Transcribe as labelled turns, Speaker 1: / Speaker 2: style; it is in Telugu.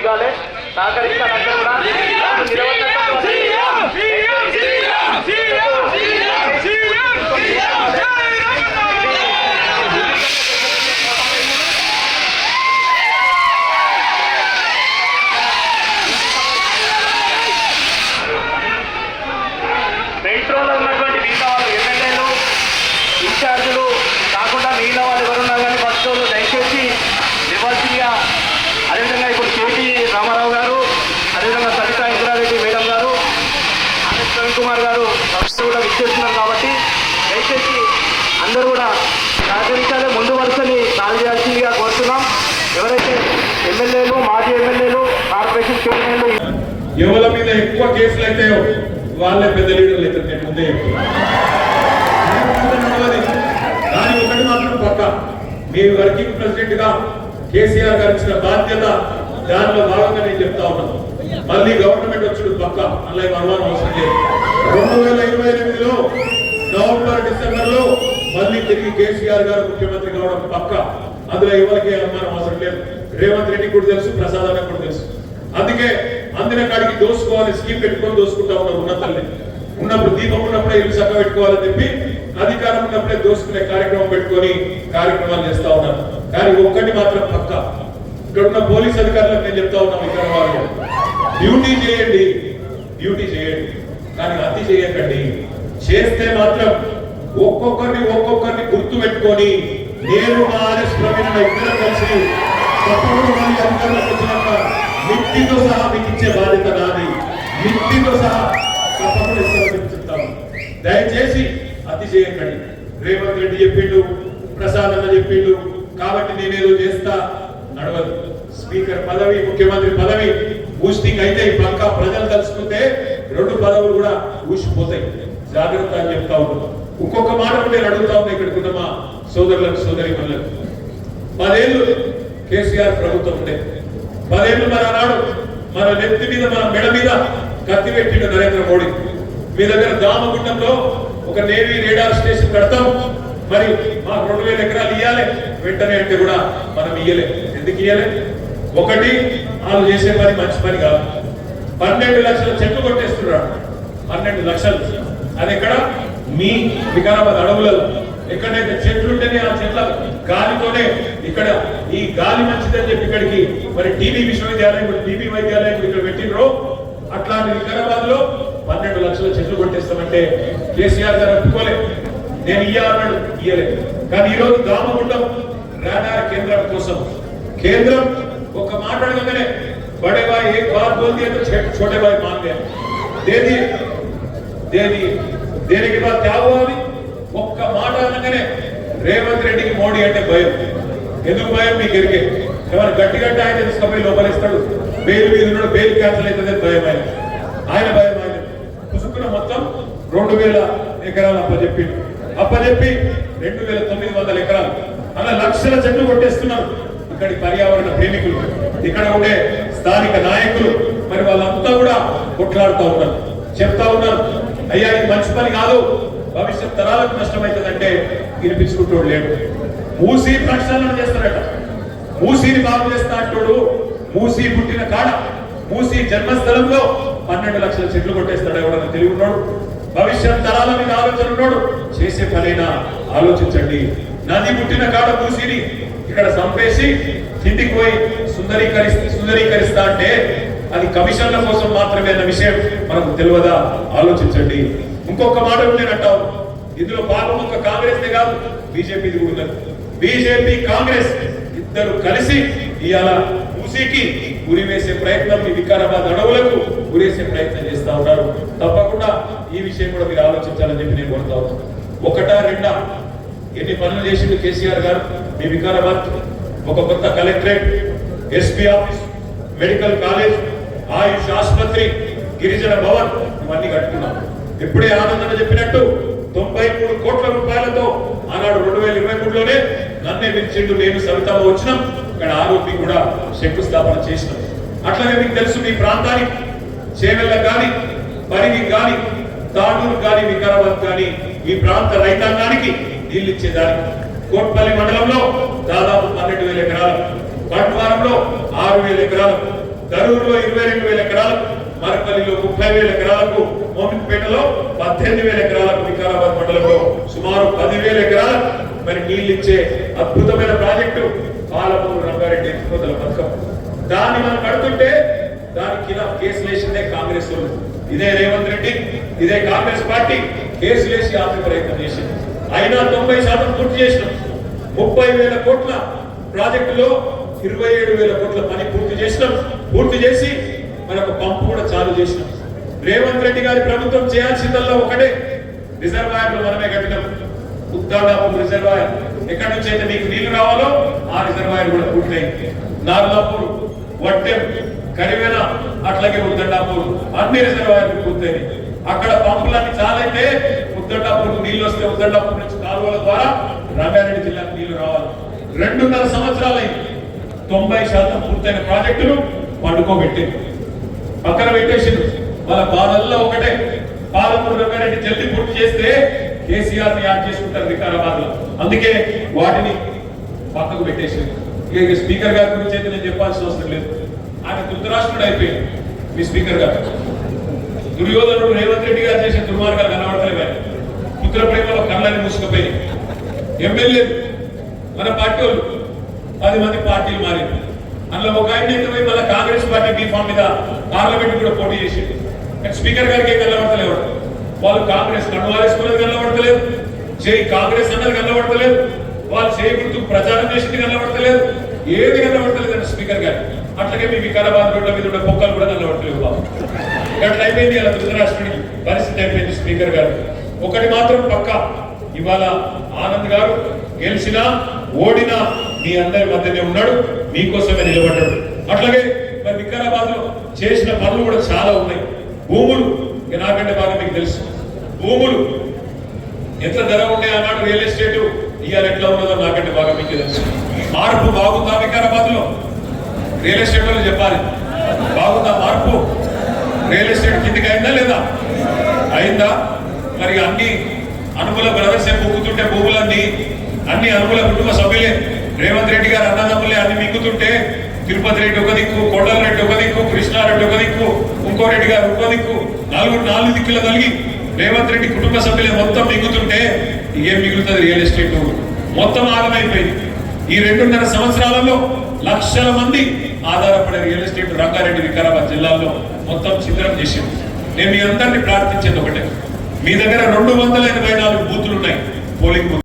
Speaker 1: దిగాలి సహకరించాలంటే కూడా మెట్రోలో ఉన్నటువంటి మిగతా వాళ్ళు ఎమ్మెల్యేలు ఇన్ఛార్జీలు కాకుండా మిగిలిన వాళ్ళు ఎవరున్నా కానీ ఫస్ట్ దయచేసి ఇవ్వాల్సిందిగా అదేవిధంగా ఇప్పుడు కేటీ రామారావు గారు అదేవిధంగా సరితా ఇంద్రారెడ్డి మేడం గారు ఆర్ఎస్ ప్రవీణ్ కుమార్ గారు ఫస్ట్ కూడా విచ్చేస్తున్నారు కాబట్టి దయచేసి అందరూ కూడా సహకరించాలి ముందు వరుసని కాల్ చేయాల్సిందిగా కోరుతున్నాం ఎవరైతే ఎమ్మెల్యేలు మాజీ ఎమ్మెల్యేలు కార్పొరేషన్ చైర్మన్లు
Speaker 2: ఎవరి మీద ఎక్కువ కేసులు అయితాయో వాళ్ళే పెద్ద లీడర్లు అయితే నేను ముందే కానీ ఒకటి మాత్రం పక్క మీరు వర్కింగ్ ప్రెసిడెంట్ గా కేసీఆర్ గారు ఇచ్చిన బాధ్యత దానిలో భాగంగా నేను చెప్తా ఉన్నాను మళ్ళీ గవర్నమెంట్ వచ్చుడు పక్క అలా అనుమానం అవసరం లేదు 2028లో నవంబర్ డిసెంబర్లో మళ్ళీ తిరిగి కేసీఆర్ గారు ముఖ్యమంత్రి కావడం పక్క అందులో ఎవరికి అనుమానం అవసరం లేదు రేవంత్ రెడ్డి కూడా తెలుసు ప్రసాద్ అన్న కూడా తెలుసు అందుకే అందిన కాడికి దోసుకోవాలి స్కీమ్ పెట్టుకొని దోసుకుంటా ఉన్నారు ఉన్నతల్ని ఉన్నప్పుడు దీపం ఉన్నప్పుడే ఇల్లు చక్క పెట్టుకోవాలని చెప్పి అధికారం ఉన్నప్పుడే దోసుకునే కార్యక్రమం పెట్టుకొని కార్యక్రమాలు చేస్తా ఉన్నారు కానీ ఒక్కటి మాత్రం పక్క ఇక్కడ ఉన్న పోలీస్ అధికారులకు నేను చెప్తా ఉన్నాను ఇక్కడ వాళ్ళు డ్యూటీ చేయండి కానీ అతి చేయకండి చేస్తే మాత్రం ఒక్కొక్కరిని గుర్తు పెట్టుకొని నేను మా ఆర్ఎస్ ప్రవీణ్ ఇద్దరు కలిసి మిట్టితో సహా మీకు ఇచ్చే బాధ్యత నాది మిట్టితో సహా తప్పకుండా చెప్తాను దయచేసి అతి చేయకండి రేవంత్ రెడ్డి చెప్పిండు ప్రసాద్ అన్న చెప్పిండు కాబట్టి నేనేదో చేస్తా నడవదు స్పీకర్ పదవి ముఖ్యమంత్రి పదవి బూస్టింగ్ అయితే ఈ పక్క ప్రజలు తలుచుకుంటే 2 పదవులు కూడా ఊసిపోతాయి జాగ్రత్త అని చెప్తా ఉన్నాను ఇంకొక మాట నేను అడుగుతా ఉన్నా ఇక్కడికి ఉన్న మా సోదరులకు సోదరి మనులకు 10 ఏళ్ళు కేసీఆర్ ప్రభుత్వం ఉండే 10 ఏళ్ళు మన ఆనాడు మన నెత్తి మీద మన మెడ మీద కత్తి పెట్టిండు నరేంద్ర మోడీ మీ దగ్గర దామగుండంలో ఒక నేవీ రేడార్ స్టేషన్ కడతాం మరి మాకు 2000 ఎకరాలు ఇవ్వాలి వెంటనే అంటే కూడా మనం ఇయ్యలే ఎందుకు ఇయ్యలే ఒకటి వాళ్ళు చేసే పని మంచి పని కాదు 12 లక్షల చెట్లు కొట్టేస్తున్నాడు 12 లక్షలు అది ఎక్కడ మీ వికారాబాద్ అడవులలో ఎక్కడైతే చెట్లు ఉంటేనే ఆ చెట్ల గాలితోనే ఇక్కడ ఈ గాలి మంచిదని చెప్పి ఇక్కడికి మరి టీబీ విశ్వవిద్యాలయం టీబీ వైద్యాలయం ఇక్కడ పెట్టినరో అట్లాంటి వికారాబాద్ లో 12 లక్షల చెట్లు కొట్టేస్తామంటే కేసీఆర్ గారు ఒప్పుకోలే నేను ఇయ్యాలన్నాడు ఇయ్యలేదు కానీ ఈరోజు దామగుండం రాడార్ కేంద్రం కోసం కేంద్రం ఒక మాట్లాడగానే బడే బాయ్ ఏక్ బాత్ బోల్ది అంటే छोटे भाई मान गया దేనికి బాత్ క్యా హువా ఒక్క మాట అనగానే రేవంత్ రెడ్డికి మోడీ అంటే భయం ఎందుకు భయం మీకు ఎరిగే ఎవరు గట్టిగా ఆయన తీసుకుపోయి లోపలిస్తాడు బెయిల్ మీద ఉన్నాడు బెయిల్ క్యాన్సిల్ అవుతుంది భయం ఆయన భయం పుసుకున్న మొత్తం 2000 ఎకరాలు అప్పచెప్పి 2900 ఎకరాలు అలా లక్షల చెట్లు కొట్టేస్తున్నారు ఇక్కడి పర్యావరణ ప్రేమికులు ఇక్కడ ఉండే స్థానిక నాయకులు మరి వాళ్ళంతా కూడా కొట్లాడుతూ ఉన్నారు చెప్తా ఉన్నారు అయ్యా ఇది మంచి పని కాదు భవిష్యత్ తరాలకు నష్టమవుతుందంటే వినిపించుకుంటూ లేడు మూసీ ప్రక్షాళన చేస్తారట మూసీని బాగు చేస్తా అంటాడు మూసీ పుట్టిన కాడ మూసీ జన్మస్థలంలో 12 లక్షల చెట్లు కొట్టేస్తాడు ఎవడన్నా తెలివి ఉన్నాడు భవిష్యత్ తరాల మీద ఆలోచన ఉన్నాడు చేసే పనైనా ఆలోచించండి నది పుట్టిన కాడ మూసీని ఇక్కడ సంపేసి కిందికి పోయి సుందరీకరిస్తా అంటే అది కమిషన్ల కోసం మాత్రమే అన్న విషయం మనకు తెలియదా ఆలోచించండి ఇంకొక మాట నేను అంటావు ఇందులో పాపం ఒక కాంగ్రెస్ కాదు బీజేపీ ఉన్నది బీజేపీ కాంగ్రెస్ ఇద్దరు కలిసి ఇవాళ మూసీకి ఉరివేసే ప్రయత్నం ఈ వికారాబాద్ అడవులకు ఉరేసే ప్రయత్నం చేస్తా ఉన్నారు తప్పకుండా ఈ విషయం కూడా మీరు ఆలోచించాలని చెప్పి నేను కోరుతా ఉన్నాను ఒకటా రెండా ఎన్ని పనులు చేసిండు కేసీఆర్ గారు మీ వికారాబాద్ ఒక కొత్త collectorate SP office medical college Ayush ఆసుపత్రి గిరిజన భవన్ ఇవన్నీ కట్టుకున్నాం ఇప్పుడే ఆనందంగా చెప్పినట్టు 93 కోట్ల రూపాయలతో ఆనాడు 2023లోనే నన్నే పిలిచిండు నేను సవితమ్మ వచ్చినాం ఇక్కడ ఆరోపి కూడా శంకుస్థాపన చేసినాం అట్లాగే మీకు తెలుసు మీ ప్రాంతానికి చేవెళ్ళ గాని పరిగి గాని తాడూరు గాని వికారాబాద్ గాని ఈ ప్రాంత రైతాంగానికి నీళ్లు ఇచ్చేదానికి కోట్పల్లి మండలంలో దాదాపు 12,000 ఎకరాలు బండ్వారంలో 6,000 ఎకరాలు దరూరులో 22,000 ఎకరాలకు, మరపల్లిలో 30,000 ఎకరాలకు, మోమిన్పేటలో 18,000 ఎకరాలకు, వికారాబాద్ మండలంలో సుమారు 10,000 ఎకరాలకు మరి నీళ్ళు ఇచ్చే అద్భుతమైన ప్రాజెక్టు పాలమూరు రంగారెడ్డి ఎత్తిపోతల పథకం. దాన్ని మనం కడుతుంటే దానికి కేసులు వేసిందే కాంగ్రెస్ వాళ్ళు. ఇదే రేవంత్ రెడ్డి, ఇదే కాంగ్రెస్ పార్టీ కేసులు వేసి ఆపే ప్రయత్నం చేసింది. అయినా 90% పూర్తి చేసినాం. 30,000 కోట్ల ప్రాజెక్టులో 27,000 కోట్ల పని పూర్తి చేసినాం. పూర్తి చేసి మనకు పంపు కూడా చాలు చేసినాం. రేవంత్ రెడ్డి గారి ప్రభుత్వం చేయాల్సిందల్లా ఒకటే, రిజర్వాయర్లు మనమే కట్టినాం. ఉద్దాడాపూర్ రిజర్వాయర్ ఎక్కడి నుంచి అయితే మీకు నీళ్లు రావాలో ఆ రిజర్వాయర్ కూడా పూర్తయింది. నార్లాపూర్, వడ్డెం, కరివేన, అట్లాగే ఉద్దండాపూర్ అన్ని రిజర్వాయర్లు పూర్తయినాయి. అక్కడ పంపులన్నీ చాలైతే ఉద్దండాపూర్ నీళ్లు వస్తే ఉద్దండాపూర్ నుంచి కాలువల ద్వారా రంగారెడ్డి జిల్లాకు నీళ్లు రావాలి. 2.5 సంవత్సరాలైంది. 90% పూర్తయిన ప్రాజెక్టులు పండుకోబెట్టింది, పక్కన పెట్టేసింది. వాళ్ళ బాధల్లో ఒకటే, పాలమూరు రంగారెడ్డి జల్దీ పూర్తి చేస్తే కేసీఆర్ ని యాడ్ చేసుకుంటారు వికారాబాద్ లో. అందుకే వాటిని పక్కకు పెట్టేసింది. ఇక స్పీకర్ గారి గురించి అయితే నేను చెప్పాల్సిన అవసరం లేదు. ఆయన ధృతరాష్ట్రుడు అయిపోయింది. మీ స్పీకర్ గారు దుర్యోధనుడు రేవంత్ రెడ్డి గారు చేసిన దుర్మార్గాలు కనబడతలేవు. పుత్ర ప్రేమలో కళ్ళని మూసుకుపోయి ఎమ్మెల్యే మన పార్టీ వాళ్ళు 10 మంది పార్టీలు మారింది. అందులో ఒక ఆయన అయితే పోయి మళ్ళీ కాంగ్రెస్ పార్టీ బీఫామ్ మీద పార్లమెంట్ కూడా పోటీ చేసింది. కానీ స్పీకర్ గారికి ఏం కనబడతలేవు. వాళ్ళు కాంగ్రెస్ కండువాలేసుకున్నది కనబడతలేదు, చేయి కాంగ్రెస్ అన్నది కనబడతలేదు, వాళ్ళు చేయి గుర్తు ప్రచారం చేసింది కనబడతలేదు, ఏది కనబడతలేదు అని స్పీకర్ గారు. అట్లాగే మీ వికారాబాద్ రోడ్ల మీద ఉన్న పొక్కలు కూడా కనబడతలేవు బాబు. అట్లా అయిపోయింది. అలా ధృతరాష్ట్రుడి పరిస్థితి అయిపోయింది స్పీకర్ గారు. ఒకటి మాత్రం పక్క, ఇవాళ ఆనంద్ గారు గెలిచినా ఓడినా మీ అందరి మధ్యనే ఉన్నాడు, మీకోసమే నిలబడ్డాడు. అట్లాగే మరి వికారాబాద్ లో చేసిన పనులు కూడా చాలా ఉన్నాయి. భూములు నాకంటే బాగా మీకు తెలుసు. భూములు ఎంత ధర ఉండే అన్నాడు, రియల్ ఎస్టేట్ ఇవాళ ఎట్లా ఉన్నదో నాకంటే బాగా మీకు తెలుసు. మార్పు బాగుందా వికారాబాద్ లో? రియల్ ఎస్టేట్ వాళ్ళు చెప్పాలి, బాగుందా మార్పు? రియల్ ఎస్టేట్ కిందికి అయిందా లేదా? అయిందా? మరి అన్ని అనుకూల బ్రదర్స్ మొక్కుతుంటే భూములన్నీ అన్ని అనుకూల కుటుంబ సభ్యులే, రేవంత్ రెడ్డి గారు అన్నదమ్ములే అన్ని మింగుతుంటే తిరుపతి రెడ్డి ఒక దిక్కు, కొండల రెడ్డి ఒక దిక్కు, కృష్ణారెడ్డి ఒక దిక్కు, ఇంకో రెడ్డి గారు ఒక దిక్కు, 4 దిక్కుల కలిగి రేవంత్ రెడ్డి కుటుంబ సభ్యులే మొత్తం మింగుతుంటే ఏం మిగులుతుంది? రియల్ ఎస్టేట్ మొత్తం ఆగమైపోయింది. ఈ 2.5 సంవత్సరాలలో లక్షల మంది ఆధారపడే రియల్ ఎస్టేట్ రంగారెడ్డి వికారాబాద్ జిల్లాల్లో మొత్తం ఛిద్రం చేసింది. నేను మీ అందరినీ ప్రార్థించేది ఒకటే, మీ దగ్గర 284 బూతులు ఉన్నాయి పోలింగ్ బూత్.